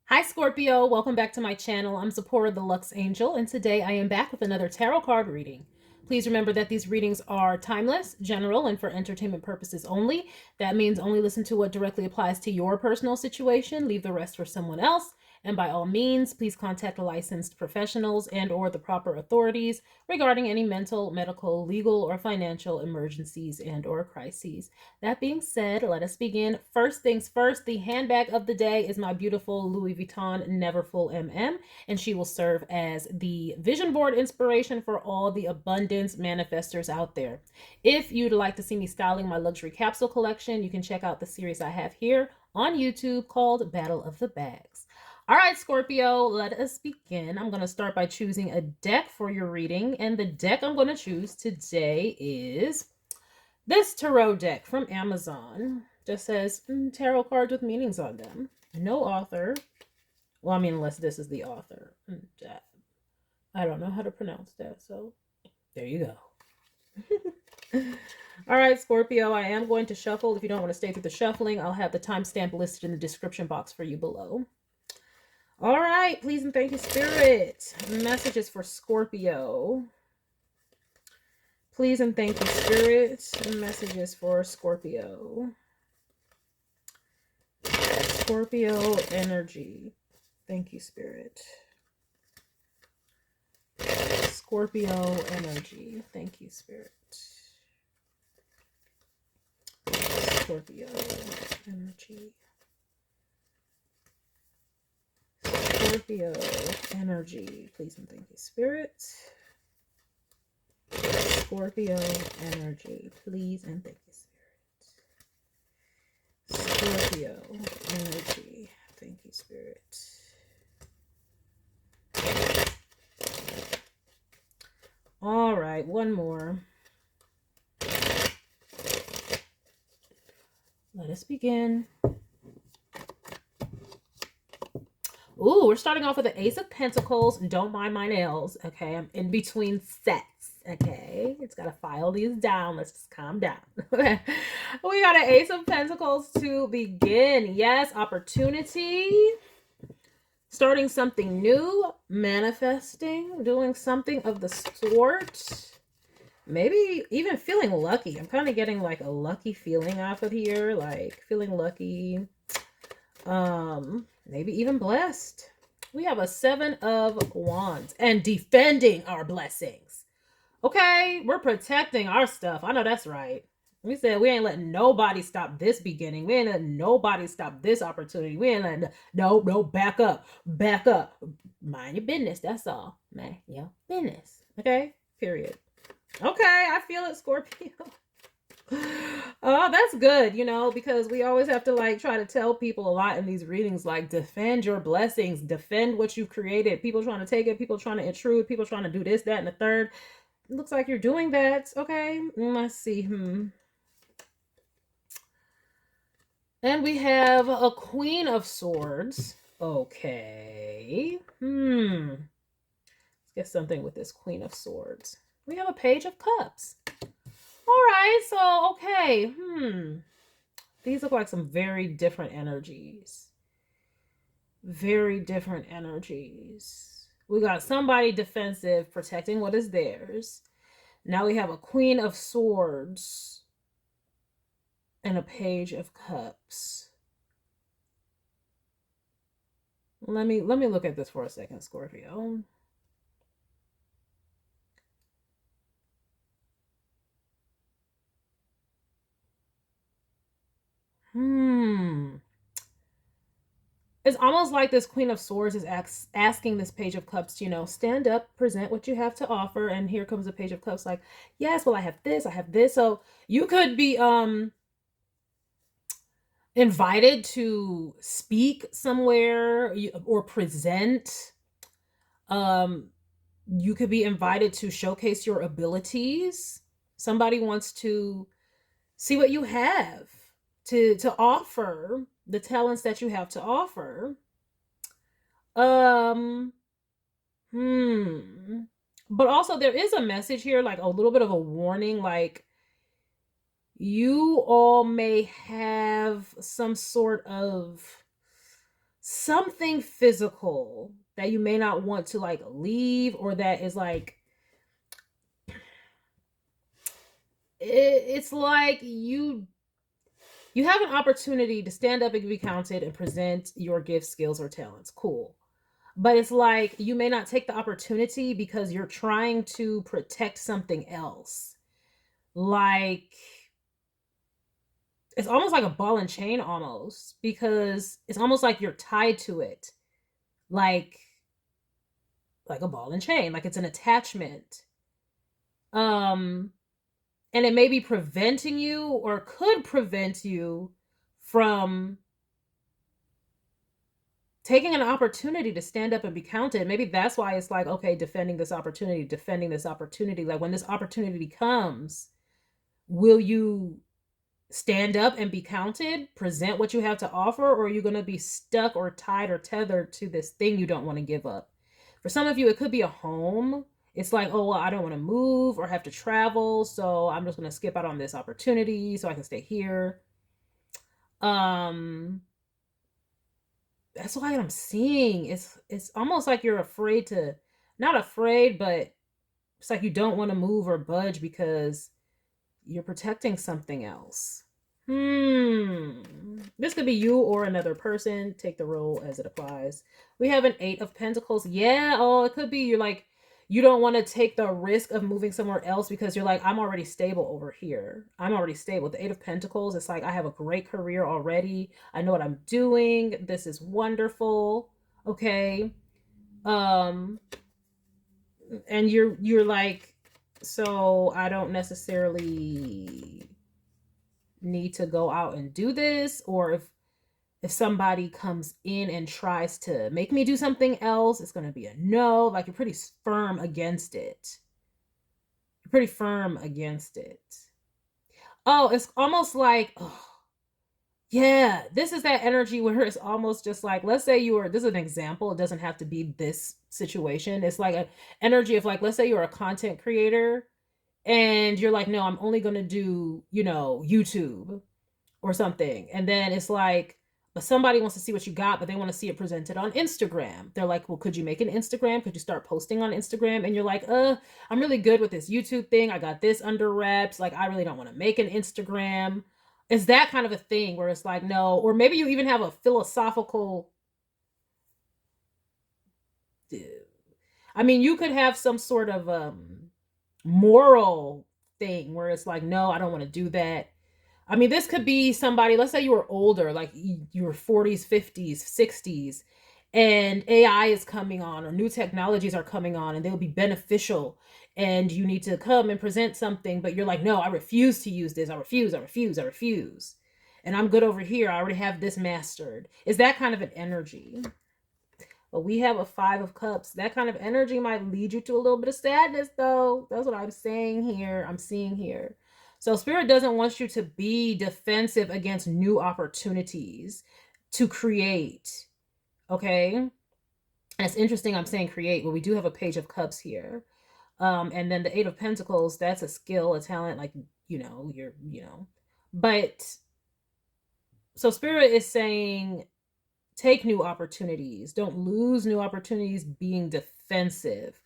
Hi Scorpio, welcome back to my channel. I'm Zipporah the Lux Angel, and today I am back with another tarot card reading. Please remember that these readings are timeless, general, and for entertainment purposes only. That means only listen to what directly applies to your personal situation, leave the rest for someone else. And by all means, please contact licensed professionals and or the proper authorities regarding any mental, medical, legal, or financial emergencies and or crises. That being said, let us begin. First things first, the handbag of the day is my beautiful Louis Vuitton Neverfull MM, and she will serve as the vision board inspiration for all the abundance manifestors out there. If you'd like to see me styling my luxury capsule collection, you can check out the series I have here on YouTube called Battle of the Bags. All right, Scorpio, let us begin. I'm going to start by choosing a deck for your reading, and the deck I'm going to choose today is this tarot deck from Amazon. Just says tarot cards with meanings on them. No author. Well, I mean, unless this is the author. I don't know how to pronounce that, so there you go. All right, Scorpio, I am going to shuffle. If you don't want to stay through the shuffling, I'll have the timestamp listed in the description box for you below. All right, please and thank you, Spirit. Messages for Scorpio. Please and thank you, Spirit. Messages for Scorpio. Scorpio energy. Thank you, Spirit. Scorpio energy. Thank you, Spirit. Scorpio energy. Scorpio energy. Please and thank you, Spirit. Scorpio energy. Please and thank you, Spirit. Scorpio energy. Thank you, Spirit. All right, one more. Let us begin. Ooh, we're starting off with the Ace of Pentacles. Don't mind my nails, okay? I'm in between sets, okay? It's got to file these down. Let's just calm down. We got an Ace of Pentacles to begin. Yes, opportunity. Starting something new. Manifesting. Doing something of the sort. Maybe even feeling lucky. I'm kind of getting like a lucky feeling off of here. Like feeling lucky. Maybe even blessed. We have a 7 of Wands and defending our blessings. Okay, we're protecting our stuff. I know that's right. We said we ain't letting nobody stop this beginning. We ain't letting nobody stop this opportunity. We ain't letting no, back up. Back up. Mind your business. That's all. Mind your business. Okay? Period. Okay, I feel it, Scorpio. Oh, that's good, you know, because we always have to like try to tell people a lot in these readings, like defend your blessings, defend what you've created. People trying to take it, people trying to intrude, people trying to do this, that, and the third. It looks like you're doing that. Okay, let's see. And we have a Queen of Swords. Okay. Let's get something with this Queen of Swords. We have a Page of Cups. All right, so, okay. These look like some very different energies. Very different energies. We got somebody defensive, protecting what is theirs. Now we have a Queen of Swords and a Page of Cups. Let me look at this for a second, Scorpio. It's almost like this Queen of Swords is asking this Page of Cups, you know, stand up, present what you have to offer. And here comes the Page of Cups like, yes, well, I have this, I have this. So you could be invited to speak somewhere or present. You could be invited to showcase your abilities. Somebody wants to see what you have to offer, the talents that you have to offer. But also there is a message here, like a little bit of a warning, like you all may have some sort of something physical that you may not want to like leave, or that is like it's like you have an opportunity to stand up and be counted and present your gifts, skills, or talents. Cool. But it's like you may not take the opportunity because you're trying to protect something else. Like it's almost like a ball and chain almost, because it's almost like you're tied to it. Like a ball and chain, like it's an attachment. Um and it may be preventing you, or could prevent you from taking an opportunity to stand up and be counted. Maybe that's why it's like, okay, defending this opportunity, defending this opportunity. Like when this opportunity comes, will you stand up and be counted, present what you have to offer, or are you going to be stuck or tied or tethered to this thing you don't want to give up? For some of you, it could be a home. It's like, oh, well, I don't want to move or have to travel, so I'm just going to skip out on this opportunity so I can stay here. That's why I'm seeing it's almost like you're afraid to, not afraid, but it's like you don't want to move or budge because you're protecting something else. This could be you or another person. Take the role as it applies. We have an 8 of Pentacles. Yeah, oh, it could be you're like, you don't want to take the risk of moving somewhere else because you're like, I'm already stable over here. I'm already stable. The 8 of Pentacles, it's like, I have a great career already. I know what I'm doing. This is wonderful. Okay. And you're like, so I don't necessarily need to go out and do this, or if somebody comes in and tries to make me do something else, it's going to be a no. Like you're pretty firm against it. You're pretty firm against it. Oh, it's almost like, oh, yeah, this is that energy where it's almost just like, let's say this is an example. It doesn't have to be this situation. It's like an energy of like, let's say you're a content creator and you're like, no, I'm only going to do, YouTube or something. And then it's like, but somebody wants to see what you got, but they want to see it presented on Instagram. They're like, well, could you make an Instagram? Could you start posting on Instagram? And you're like, I'm really good with this YouTube thing. I got this under wraps. Like, I really don't want to make an Instagram. It's that kind of a thing where it's like, no, or maybe you even have a philosophical, I mean, you could have some sort of moral thing where it's like, no, I don't want to do that. I mean, this could be somebody, let's say you were older, like you were 40s, 50s, 60s, and AI is coming on or new technologies are coming on and they'll be beneficial. And you need to come and present something, but you're like, no, I refuse to use this. I refuse, I refuse, I refuse. And I'm good over here. I already have this mastered. Is that kind of an energy? But we have a 5 of Cups. That kind of energy might lead you to a little bit of sadness, though. That's what I'm saying here. I'm seeing here. So Spirit doesn't want you to be defensive against new opportunities to create. Okay? And it's interesting I'm saying create, but we do have a Page of Cups here. And then the 8 of Pentacles, that's a skill, a talent, like, But, so Spirit is saying, take new opportunities. Don't lose new opportunities being defensive,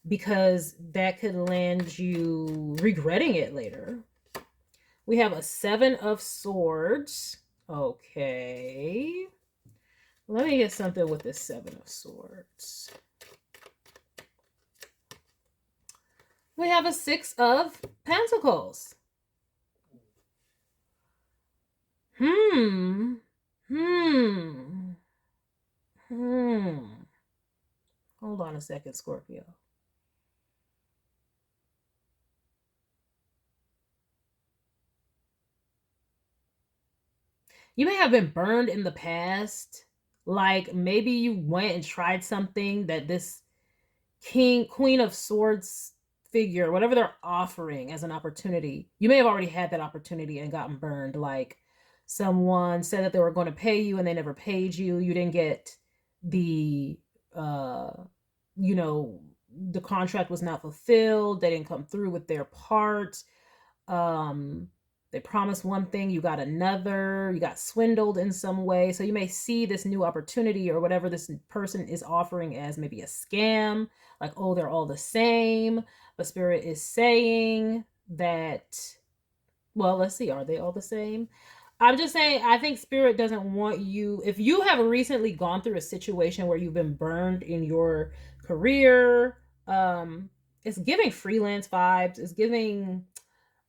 because that could land you regretting it later. We have a 7 of Swords. Okay. Let me get something with this 7 of Swords. We have a 6 of Pentacles. Hold on a second, Scorpio. You may have been burned in the past. Like maybe you went and tried something that this Queen of Swords figure, whatever they're offering as an opportunity, you may have already had that opportunity and gotten burned. Like someone said that they were going to pay you and they never paid you. You didn't get the, the contract was not fulfilled. They didn't come through with their part. They promised one thing, you got another, you got swindled in some way. So you may see this new opportunity or whatever this person is offering as maybe a scam, like, oh, they're all the same. But Spirit is saying that, well, let's see, are they all the same? I'm just saying, I think Spirit doesn't want you, if you have recently gone through a situation where you've been burned in your career, it's giving freelance vibes, it's giving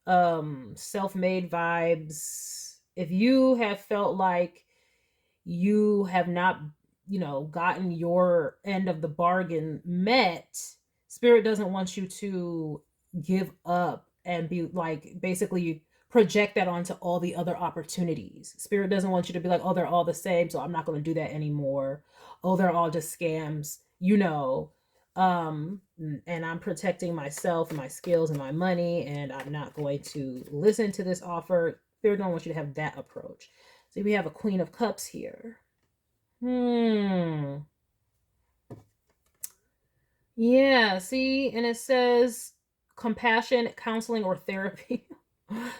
self-made vibes. If you have felt like you have not, gotten your end of the bargain met, Spirit doesn't want you to give up and be like, basically project that onto all the other opportunities. Spirit doesn't want you to be like, oh, they're all the same, so I'm not going to do that anymore. Oh, they're all just scams, and I'm protecting myself and my skills and my money, and I'm not going to listen to this offer. Spirit don't want you to have that approach. See, we have a Queen of Cups here. Yeah, see, and it says compassion, counseling, or therapy.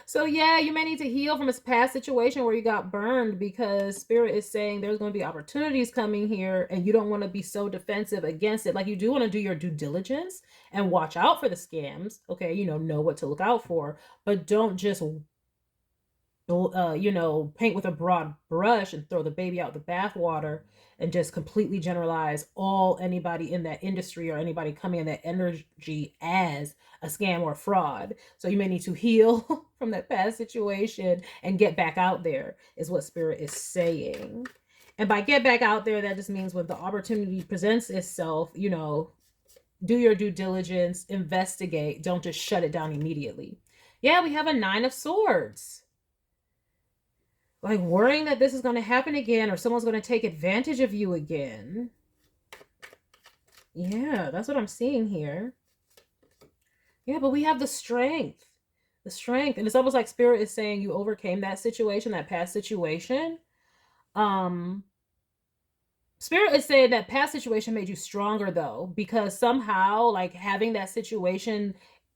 So yeah, you may need to heal from a past situation where you got burned, because Spirit is saying there's going to be opportunities coming here and you don't want to be so defensive against it. Like, you do want to do your due diligence and watch out for the scams. Okay, know what to look out for, but don't just paint with a broad brush and throw the baby out the bathwater and just completely generalize anybody in that industry or anybody coming in that energy as a scam or fraud. So you may need to heal from that past situation and get back out there, is what Spirit is saying. And by get back out there, that just means when the opportunity presents itself, do your due diligence, investigate, don't just shut it down immediately. Yeah, we have a Nine of Swords. Like, worrying that this is going to happen again or someone's going to take advantage of you again. Yeah, that's what I'm seeing here. Yeah, but we have the strength. The strength. And it's almost like Spirit is saying you overcame that situation, that past situation. Spirit is saying that past situation made you stronger, though, because somehow, like, having that situation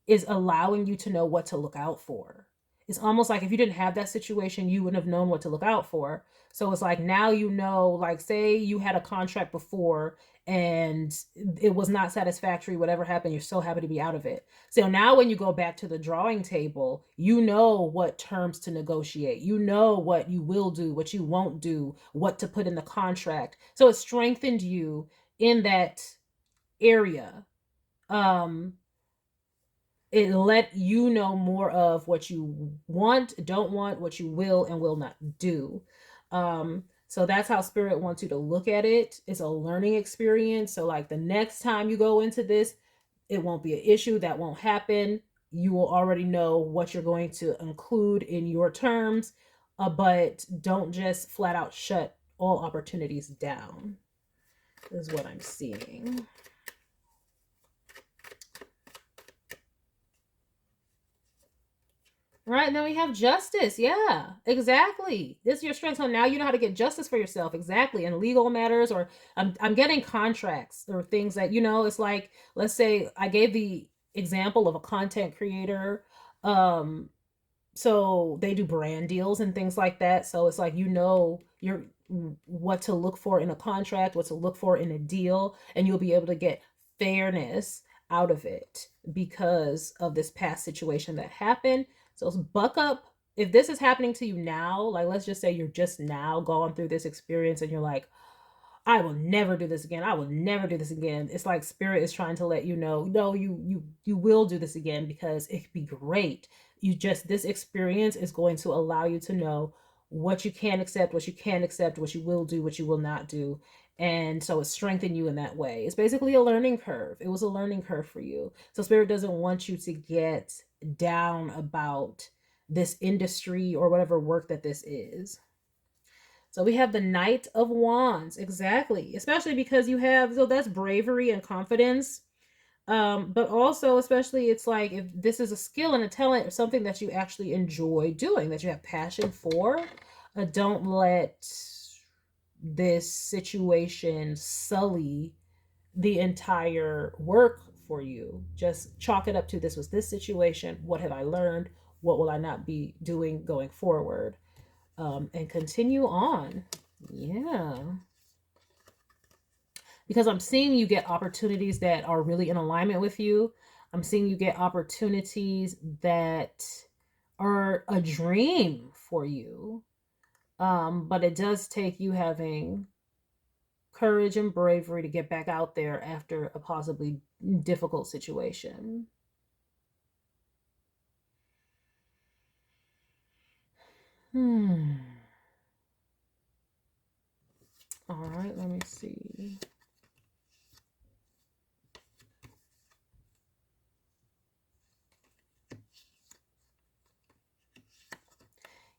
is allowing you to know what to look out for. It's almost like if you didn't have that situation, you wouldn't have known what to look out for. So it's like, now like, say you had a contract before and it was not satisfactory, whatever happened, you're so happy to be out of it. So now when you go back to the drawing table, you know what terms to negotiate. You know what you will do, what you won't do, what to put in the contract. So it strengthened you in that area. It let you know more of what you want, don't want, what you will and will not do. So that's how Spirit wants you to look at it. It's a learning experience. So like, the next time you go into this, it won't be an issue. That won't happen. You will already know what you're going to include in your terms, but don't just flat out shut all opportunities down, is what I'm seeing. Right, and then we have justice. Yeah, exactly. This is your strength. So now you know how to get justice for yourself. Exactly. In legal matters, or I'm getting contracts or things that, it's like, let's say I gave the example of a content creator. So they do brand deals and things like that. So it's like, you're what to look for in a contract, what to look for in a deal, and you'll be able to get fairness out of it because of this past situation that happened. So buck up. If this is happening to you now, like, let's just say you're just now going through this experience and you're like, I will never do this again. I will never do this again. It's like Spirit is trying to let you know, no, you will do this again, because it could be great. This experience is going to allow you to know what you can accept, what you can't accept, what you will do, what you will not do. And so it strengthened you in that way. It's basically a learning curve. It was a learning curve for you. So Spirit doesn't want you to get down about this industry or whatever work that this is. So we have the Knight of Wands. Exactly. Especially because so that's bravery and confidence. But also, especially, it's like, if this is a skill and a talent or something that you actually enjoy doing, that you have passion for, don't let this situation sully the entire work for you. Just chalk it up to, this was this situation. What have I learned? what will I not be doing going forward? And continue on. Yeah. Because I'm seeing you get opportunities that are really in alignment with you. I'm seeing you get opportunities that are a dream for you. But it does take you having courage and bravery to get back out there after a possibly difficult situation. All right, let me see.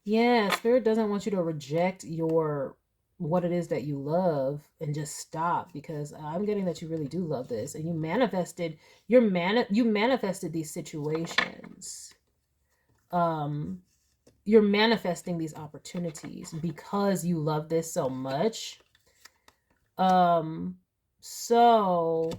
Yeah, Spirit doesn't want you to reject what it is that you love and just stop, because I'm getting that you really do love this, and you manifested you manifested these situations. You're manifesting these opportunities because you love this so much. So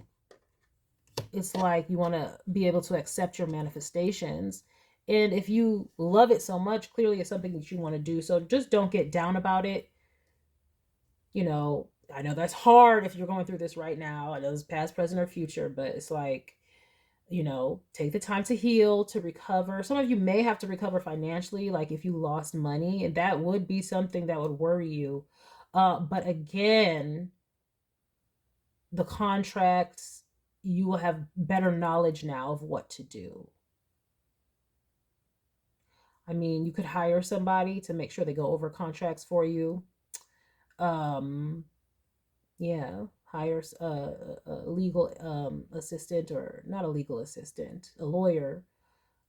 it's like you want to be able to accept your manifestations. And if you love it so much, clearly it's something that you want to do. So just don't get down about it. You know, I know that's hard if you're going through this right now. I know it's past, present, or future, but it's like, you know, take the time to heal, to recover. Some of you may have to recover financially, like if you lost money, and that would be something that would worry you. But again, the contracts, you will have better knowledge now of what to do. I mean, you could hire somebody to make sure they go over contracts for you. Yeah, hire a legal assistant, or not a legal assistant, a lawyer,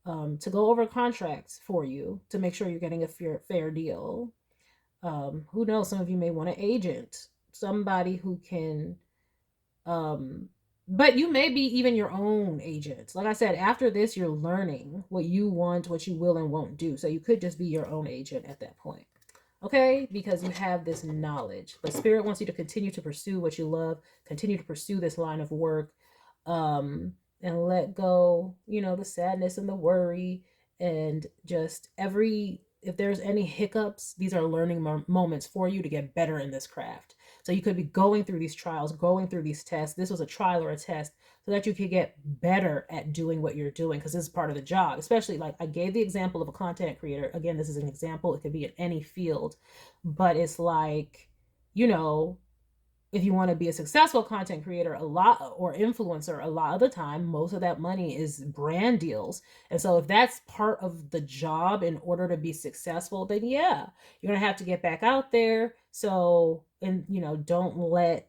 to go over contracts for you to make sure you're getting a fair deal. Who knows? Some of you may want an agent, somebody who can but you may be even your own agent. Like I said, after this, you're learning what you want, what you will and won't do. So you could just be your own agent at that point. Okay? Because you have this knowledge. But Spirit wants you to continue to pursue what you love, continue to pursue this line of work, and let go, you know, the sadness and the worry, and just if there's any hiccups, these are learning moments for you to get better in this craft. So you could be going through these trials, going through these tests. This was a trial or a test so that you could get better at doing what you're doing, because this is part of the job. Especially, like I gave the example of a content creator. Again, this is an example. It could be in any field, but it's like, you know, if you want to be a successful content creator or influencer, a lot of the time, most of that money is brand deals. And so if that's part of the job in order to be successful, then yeah, you're going to have to get back out there. So, and you know, don't let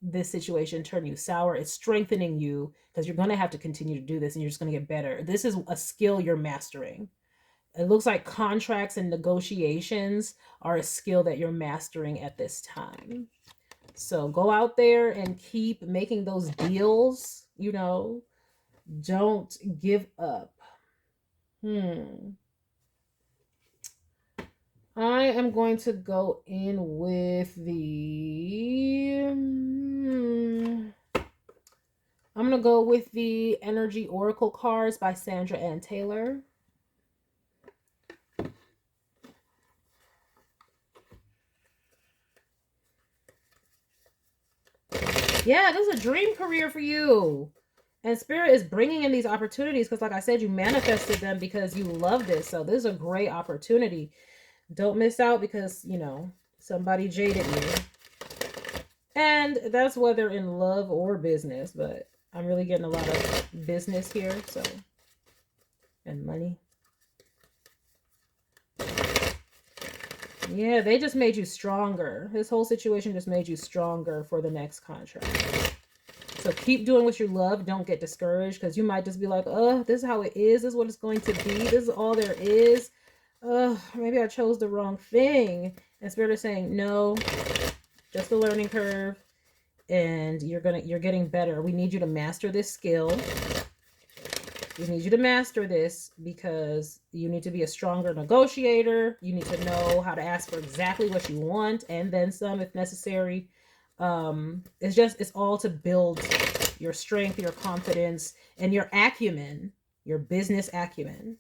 this situation turn you sour. It's strengthening you, because you're going to have to continue to do this, and you're just going to get better. This is a skill you're mastering. It looks like contracts and negotiations are a skill that you're mastering at this time. So go out there and keep making those deals, you know, don't give up. I am going to go in with I'm going to go with the Energy Oracle cards by Sandra Ann Taylor. Yeah, this is a dream career for you. And Spirit is bringing in these opportunities because, like I said, you manifested them because you love this. So this is a great opportunity. Don't miss out because, you know, somebody jaded you. And that's whether in love or business. But I'm really getting a lot of business here. So, and money. Yeah, they just made you stronger. This whole situation just made you stronger for the next contract. So keep doing what you love. Don't get discouraged, because you might just be like, this is how it is. This is what it's going to be. This is all there is. Maybe I chose the wrong thing. And Spirit is saying, no, just a learning curve. And you're getting better. We need you to master this skill. We need you to master this because you need to be a stronger negotiator. You need to know how to ask for exactly what you want, and then some if necessary. It's all to build your strength, your confidence, and your acumen, your business acumen.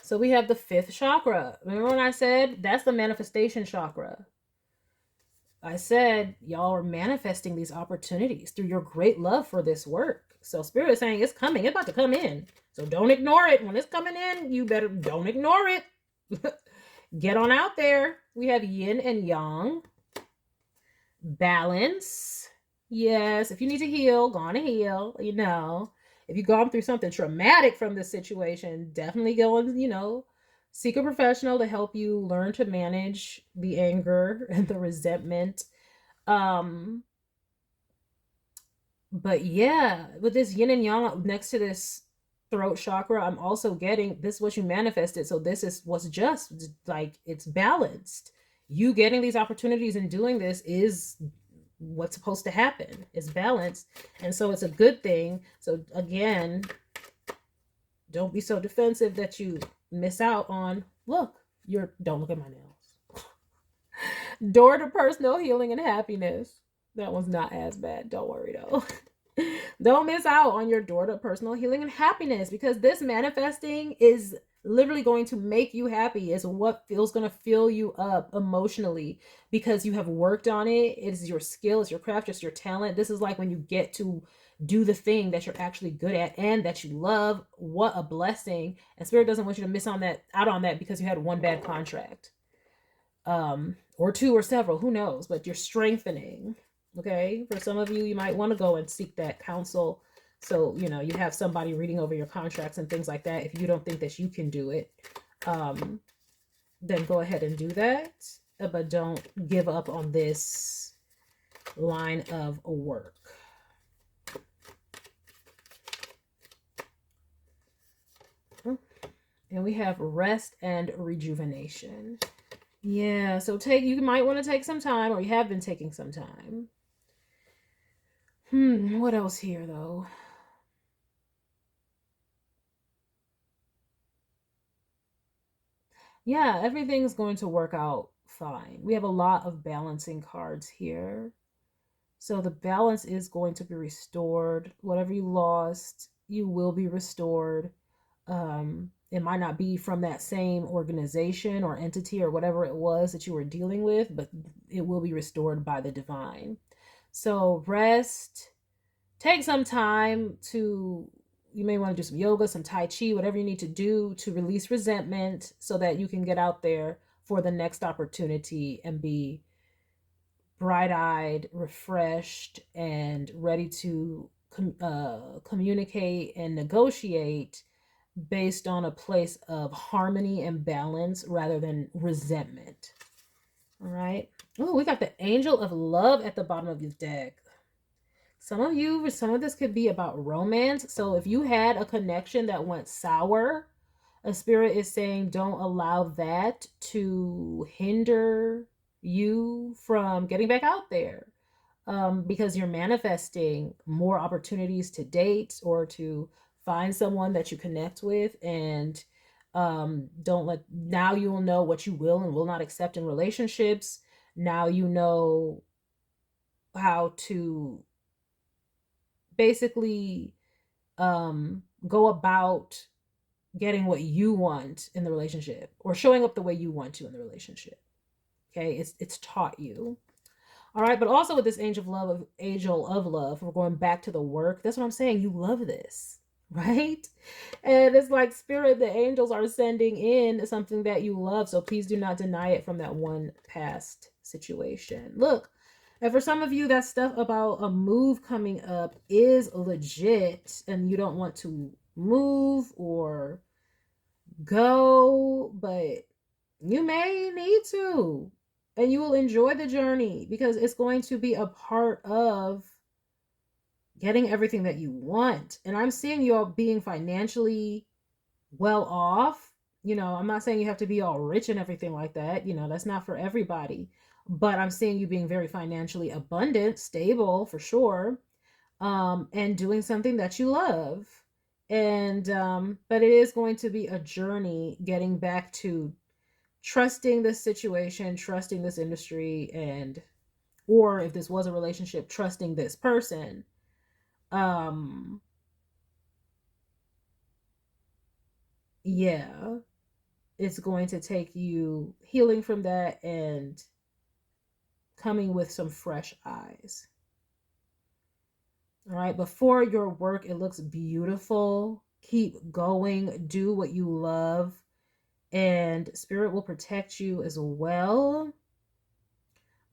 So we have the fifth chakra. Remember when I said that's the manifestation chakra? I said y'all are manifesting these opportunities through your great love for this work. So Spirit is saying it's coming. It's about to come in. So don't ignore it. When it's coming in, you better don't ignore it. Get on out there. We have yin and yang. Balance. Yes, if you need to heal, go on and heal. You know, if you've gone through something traumatic from this situation, definitely go and, seek a professional to help you learn to manage the anger and the resentment. But yeah, with this yin and yang next to this throat chakra, I'm also getting this is what you manifested. So this is what's just like it's balanced. You getting these opportunities and doing this is what's supposed to happen. It's balanced. And so it's a good thing. So again, don't be so defensive that you miss out on, don't look at my nails. Door to personal healing and happiness. That one's not as bad. Don't worry though. Don't miss out on your door to personal healing and happiness, because this manifesting is literally going to make you happy. Is what feels going to fill you up emotionally because you have worked on it. It is your skill, it's your craft, just your talent. This is like when you get to do the thing that you're actually good at and that you love. What a blessing. And Spirit doesn't want you to miss out on that because you had one bad contract. Or two or several, who knows, but you're strengthening. Okay, for some of you, you might want to go and seek that counsel. So, you have somebody reading over your contracts and things like that. If you don't think that you can do it, then go ahead and do that. But don't give up on this line of work. And we have rest and rejuvenation. Yeah, so you might want to take some time, or you have been taking some time. What else here, though? Yeah, everything's going to work out fine. We have a lot of balancing cards here. So the balance is going to be restored. Whatever you lost, you will be restored. It might not be from that same organization or entity or whatever it was that you were dealing with, but it will be restored by the divine. So rest, take some time you may want to do some yoga, some Tai Chi, whatever you need to do to release resentment so that you can get out there for the next opportunity and be bright-eyed, refreshed, and ready to communicate and negotiate based on a place of harmony and balance rather than resentment. All right. Oh, we got the Angel of Love at the bottom of this deck. Some of this could be about romance. So if you had a connection that went sour, a Spirit is saying don't allow that to hinder you from getting back out there, because you're manifesting more opportunities to date or to find someone that you connect with. And now you'll know what you will and will not accept in relationships. Now you know how to basically go about getting what you want in the relationship, or showing up the way you want to in the relationship. Okay, it's taught you. All right, but also with this Angel of Love, we're going back to the work. That's what I'm saying. You love this, right? And it's like Spirit, the angels are sending in something that you love. So please do not deny it from that one past situation. Look, and for some of you, that stuff about a move coming up is legit, and you don't want to move or go, but you may need to. And you will enjoy the journey because it's going to be a part of getting everything that you want. And I'm seeing you all being financially well off. I'm not saying you have to be all rich and everything like that. That's not for everybody. But I'm seeing you being very financially abundant, stable for sure, and doing something that you love. And but it is going to be a journey getting back to trusting this situation, trusting this industry, or if this was a relationship, trusting this person. Yeah. it's going to take you healing from that and coming with some fresh eyes. All right, before your work, it looks beautiful. Keep going, do what you love, and spirit will protect you as well.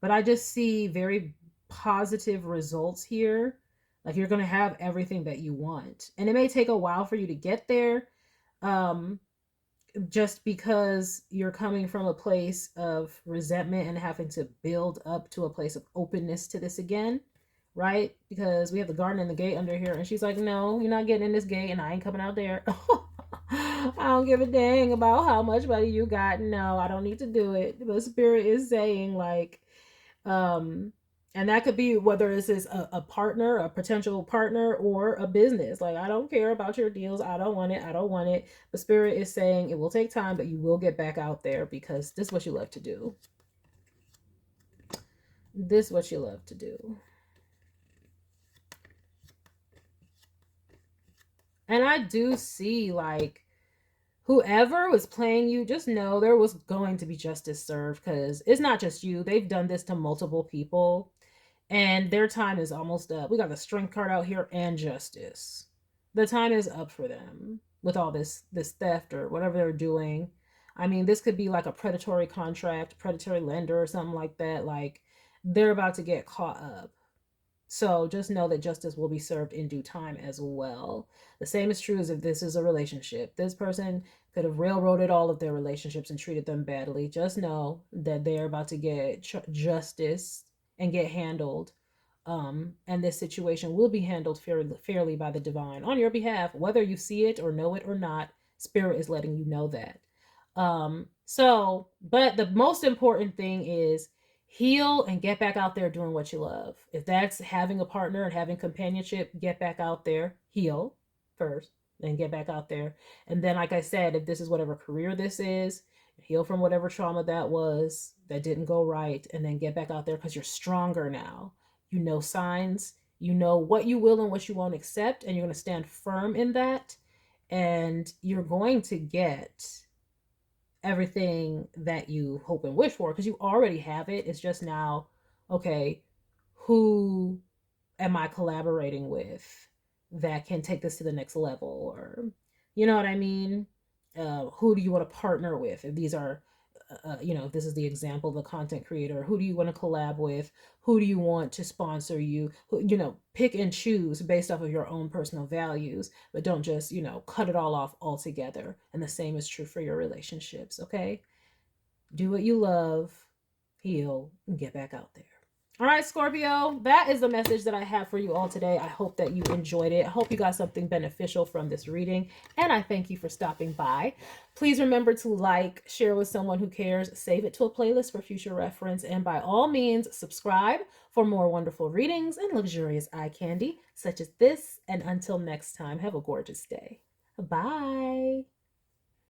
But I just see very positive results here. Like you're going to have everything that you want. And it may take a while for you to get there. Just because you're coming from a place of resentment and having to build up to a place of openness to this again, right? Because we have the garden and the gate under here, and she's like, no, you're not getting in this gate, and I ain't coming out there. I don't give a dang about how much money you got. No, I don't need to do it. But spirit is saying, like, and that could be whether this is a partner, a potential partner, or a business. Like, I don't care about your deals. I don't want it. I don't want it. The spirit is saying it will take time, but you will get back out there because this is what you love to do. This is what you love to do. And I do see, like, whoever was playing you, just know there was going to be justice served, because it's not just you. They've done this to multiple people, and their time is almost up. We got the strength card out here and justice. The time is up for them with all this theft or whatever they're doing. I mean, this could be like a predatory contract, predatory lender or something like that. Like, they're about to get caught up. So just know that justice will be served in due time as well. The same is true as if this is a relationship. This person could have railroaded all of their relationships and treated them badly. Just know that they're about to get justice and get handled. And this situation will be handled fairly by the divine on your behalf, whether you see it or know it or not. Spirit is letting you know that. But the most important thing is heal and get back out there doing what you love. If that's having a partner and having companionship, get back out there, heal first, then get back out there. And then, like I said, if this is whatever career this is, heal from whatever trauma that was that didn't go right, and then get back out there because you're stronger now. You know signs, you know what you will and what you won't accept, and you're going to stand firm in that, and you're going to get everything that you hope and wish for, because you already have it. It's just now, okay, who am I collaborating with that can take this to the next level? Or, you know what I mean? Who do you want to partner with? If these are, if this is the example of a content creator, who do you want to collab with? Who do you want to sponsor you? Pick and choose based off of your own personal values, but don't just, cut it all off altogether. And the same is true for your relationships, okay? Do what you love, heal, and get back out there. All right, Scorpio, that is the message that I have for you all today. I hope that you enjoyed it. I hope you got something beneficial from this reading, and I thank you for stopping by. Please remember to like, share with someone who cares, save it to a playlist for future reference, and by all means, subscribe for more wonderful readings and luxurious eye candy such as this. And until next time, have a gorgeous day. Bye.